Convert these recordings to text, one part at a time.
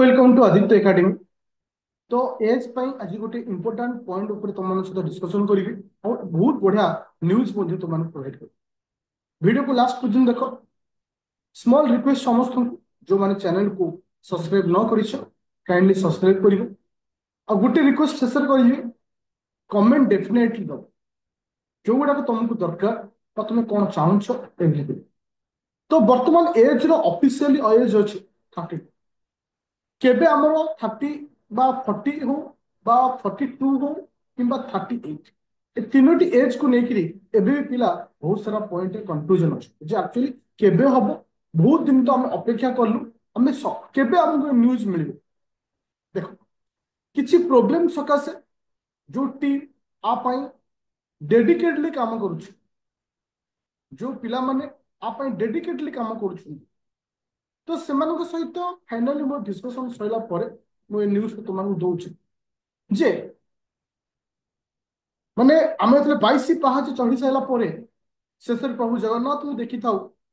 Welcome to Aditya academy. तो एज आज गोटे इंपोर्टाट पॉइंट ऊपर तुम सहित डिस्कसन करी और बहुत बढ़िया न्यूज तुम प्रोवाइड कर वीडियो को लास्ट पर्यंत देख। स्मॉल रिक्वेस्ट समस्त जो मैंने चैनल को सब्सक्राइब न कर काइंडली सब्सक्राइब कर और गोटे रिक्वेस्ट शेष कर कमेंट डेफिनेटली दो जो गुड़ाक तुमको दरकार तुम कौन चाहो एवरीथिंग। तो बर्तमान एज ऑफिशियली एज अच्छे 30 केबे आमर 30 बा 40 हो बा 42 हो कि 38 ए तीनोटी एज को लेकर एबे भी पिला बहुत सारा पॉइंट कंफ्यूजन अच्छे जे एक्चुअली केबे हम बहुत दिन तो आम अपेक्षा कलु आम केबे आमको न्यूज मिल देखो किसी प्रोब्लेम सकाशे जो टीम आप डेडिकेटली काम करुछ जो पिला माने आप डेडिकेटली काम करुछ तो सेମାନଙ୍କ सहित फाइनाली मो डिस्कशन सइला परे मो ए न्यूज को तुमको दउछि जे माने आम जो 22 पाहाच चढ़ी सारा पर शेष प्रभु जगन्नाथ को देखी था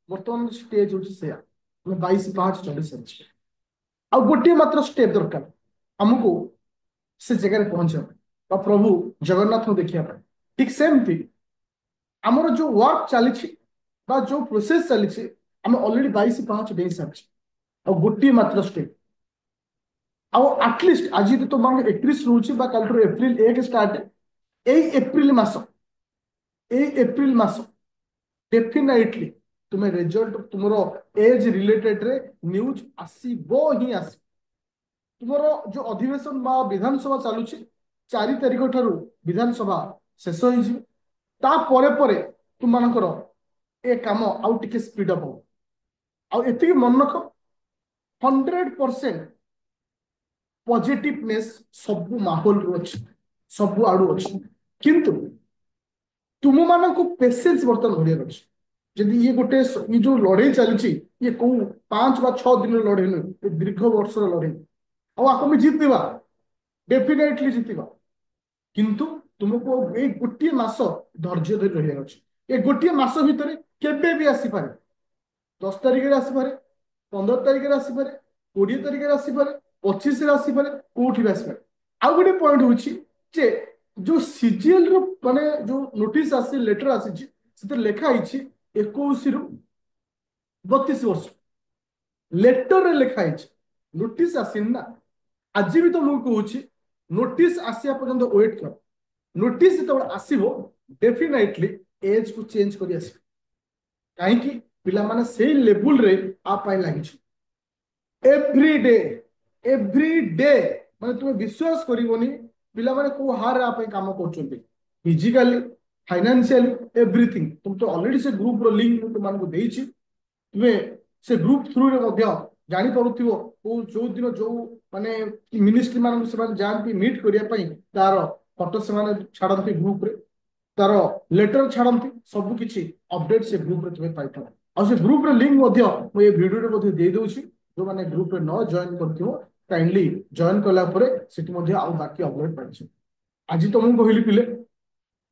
बर्तमान स्टेज हूँ से 22 पाहाच चढ़ी सारी आ गोटे मात्र स्टेप दरकार आमको से जगह पहुंचा प्रभु जगन्नाथ को देखा ठीक सेमती आमर जो वर्क चली जो प्रोसेस चली आम अलरेडी 22 पाहाच डे सारी और गोटे मात्र स्टेप आटलिस्ट आज तो तुम 31 रोचे कल एप्रिल 1 स्टार्ट एप्रिल मास एप्रिल मास डेफिनेटली तुम्हें रिजल्ट तुम एज रिलेटेड रे न्यूज आसबो ही आस तुम जो अधिवेशन बा विधानसभा चलुची 4 तारिख ठारू विधानसभा शेष हो तुम मानकर ए काम आउ टिके स्पीड अप हो आती मन रख 100% पॉजिटिवनेस सब माहौल अच्छी सब आड़ू अच्छी किंतु तुम मान पेसेंस बर्तमान धरिया अच्छे जदि ये गोटे ये जो लड़े चली ये कौ 5 बा 6 दिन लड़े नुह दीर्घ वर्ष लड़े आम जीतवा डेफिनेटली जीतवा किंतु तुमको ये गोटे मास धैर्य धरी रही अच्छे ये गोटे मास भितर केबे भी आसीपे 10 तारिख आसीपे 15 तारिख आसीपे 20 तारिख आसीपे 25 आसीपे कौटी भी आसीपे आउ गोटे पॉइंट हूँ जो सीजीएल रो माने जो नोटिस आसी लेटर आसी लिखाई 21 रु 32 वर्ष लेटर रे लिखाई नोटिस आसीन ना आज भी तो मुझे कहूँ नोटिस आसिया पर्यंत वेट कर नोटिस जो आसो डेफिनेटली एज को चेंज कर कहीं पिला माने से लेवल रे आप लगी एवरी डे माने तुम्हें विश्वास करनी पिला माने को हार आप काम कर फिजिकली फाइनेंशियली एवरीथिंग तुम तो ऑलरेडी से ग्रुप रो लिंक तुमको देछि तुम्हें से ग्रुप थ्रू रे जानी पड़ुथिबो को जो दिन जो माने मिनिस्ट्री मान से जानती मीट करने तार फोटो से छाड़ती ग्रुप रे तार लेटर छाड़ती सब किसी अपडेट से ग्रुप रे तुम्हें पाई और से ग्रुप रे लिंक मुझे वीडियो रे दे दूची जो माने ग्रुप रे न जॉइन करथिबो काइंडली जॉइन कला बाकी अपडेट पाइछ आज तुमको कहली पिले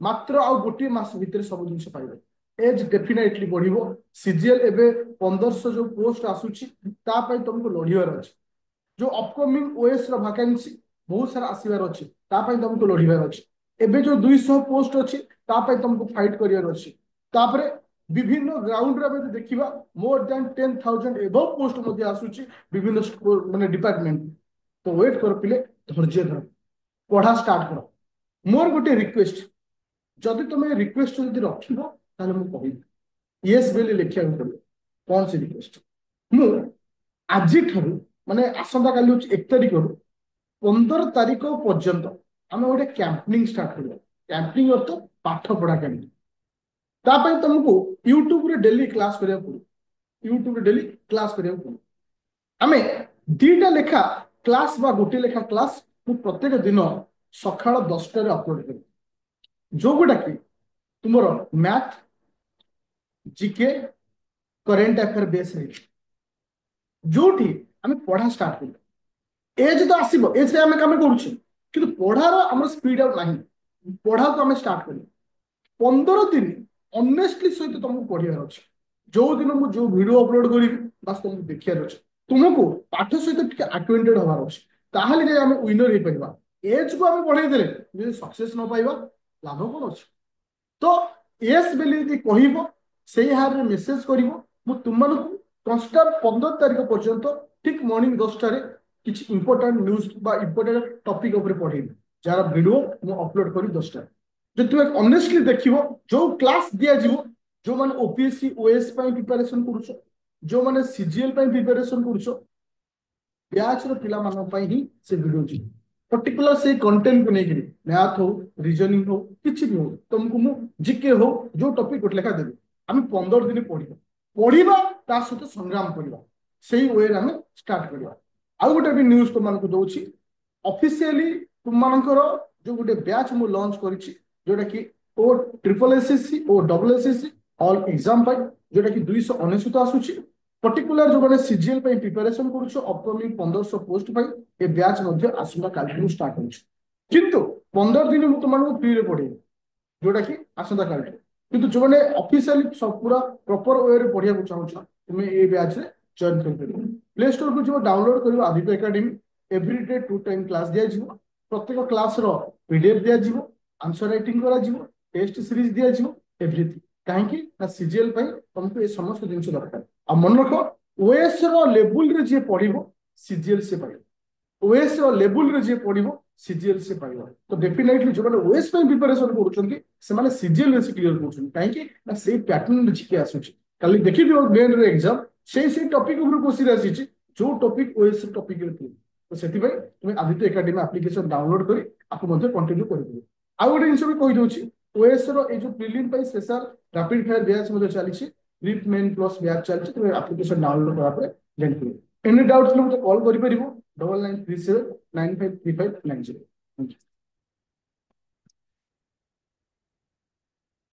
मात्र आ गोटे मास भितर सब जिन पाइबे एज डेफिनेटली बढ़िबो सीजीएल एबे 1500 जो पोस्ट आसुची तुमको लड़ियार अच्छे जो अपकमिंग ओएस रो वैकेंसी बहुत सारा आसीबार अच्छे तुमको लड़ियार अच्छे एबे जो 200 पोस्ट अच्छे तुमको फाइट करियर अच्छे तापरे विभिन्न ग्राउंड रे देखिबा मोर देन 10,000 एबव पोस्ट मध्ये आसुची विभिन्न माने डिपार्टमेंट तो वेट कर पिले धैर्य धर पढ़ा स्टार्ट कर मोर गोटे रिक्वेस्ट जदि तुम रिक्वेस्ट जदि रखिबो ताले मु कहबी यस बेले लिखिया पड़े कौन सी रिक्वेस्ट मु आज ठारू माने आसंता काली 1 तारिख रु 15 तारिख पर्यंत आम गोटे कैंपिंग स्टार्ट कर कैंपिंग अर्थ पाठ पढ़ा कैंपिंग तापाई तुमको यूट्यूब रे डेली क्लास करिया पड़े यूट्यूब रे डेली क्लास करिया पड़े आमे दीटा लेखा क्लास बा गोटे लेखा क्लास मु प्रत्येक दिन सकाळ 10टा रे अपलोड करी जो गुडा कि तुमर math GK current affair base रे जोठी आमे पढ़ा स्टार्ट कर एज तो आसीबो एज रे आमे काम करूछु किंतु पढ़ार हमर स्पीड आउट नाही पढ़ा को आमे स्टार्ट करी 15 दिन ऑनेस्टली सहित तुमको पढ़ियार अछि जो दिन मु जो वीडियो अपलोड करी बस तुमको देखियार अछि तुमको पाठ सहित आक्वेंटेड हबार अच्छे ताहले जाय आमे विनर हे परिबा एज को आमे बढ़ाई देले जे सक्सेस न पाइबा लाभ कोन अछि तो यस बेली यदि कहब से हार मेसेज कर तुम कन्स्टाट 15 तारीख पर्यंत ठीक मॉर्निंग 10 किसी इंपोर्टाट न्यूज इंपोर्टाट टॉपिक पढ़ेबी जार वीडियो मुझे अपलोड करी 10 जो तुम ऑनेस्टली देखियो जो क्लास दिया जीवो जो माने ओपीएससी ओएस प्रिपरेशन करूछ जो माने सीजीएल प्रिपरेशन करूछ ब्याच रो पिला मानन पई ही से वीडियो जी पर्टिकुलर से कंटेंट को नहीं मैथ हो रीजनिंग हो किछि भी हो तुमको मु जीके हो जो टॉपिक गोटे लेखा देबी आम 15 दिन पढ़िबा पढ़िबा ता सहित संग्राम करबा सेही वे रे हमें स्टार्ट करबा आउ गोटे भी न्यूज तुम मानक दउछि ऑफिशियली तुम मानकर जो गोटे बैच मु लॉन्च करिछि जोटा कि ओ ट्रिपल एसएससी ओ डबल एसएससी ऑल एग्जाम पाई जोटा कि 299 आसुछि पर्टिकुलर जो मैंने सीजीएल प्रिपरेशन करुछ अपकमिंग 1500 पोस्ट पाई ए बैच मध्य आसंता काल स्टार्ट होछि किंतु 15 दिन मु तुमको फ्री रे पढ़ेबी जोटा कि आसंता काल किंतु जो मैंने ऑफिशियली सब पूरा प्रॉपर वे रे पढ़िया चाहूँ तुम ए बैच रे जॉइन कर प्ले स्टोर को जो डाउनलोड कर Aditya academy everyday 2 time class दिया जीवो प्रत्येक क्लास रो पीडीएफ दिया जीवो आंसर राइटिंग करा जीवो टेस्ट सीरीज दिया जीवो एवरीथिंग कहीं ना सीजीएल तुमको ये समस्त जिन दरकार आ मन रख ओएस रो लेवल रे जे पढ़िबो सीजीएल से पाइबो ओएस रो लेवल रे जे पढ़िबो सीजीएल से पाइबो तो डेफिनेटली जो माने ओएस प्रिपरेशन करूछन्ती से माने सीजीएल रे से क्लियर करूछन्ती काहे ना सेही पैटर्न रे जिके आसुची काली देखि दियो मेन रे एग्जाम सेही टॉपिक ऊपर क्वेश्चन आसीची जो टॉपिक ओएस टॉपिक रे थी तो सेति भाई तुम आदित्य एकेडमी एप्लीकेशन डाउनलोड करी आपको मध्य कंटिन्यू करबो आ गोटे जिंस भी कहि दोची ओएस रो ए जो प्रीलिम पाई स्पेशल रैपिड फायर बैच मध्य चलीची प्रीप मेन प्लस बैच चलची तुम एप्लीकेशन डाउनलोड करा पर जॉइन करियो एनी डाउट्स ले मते कॉल करि परिबो 9937953590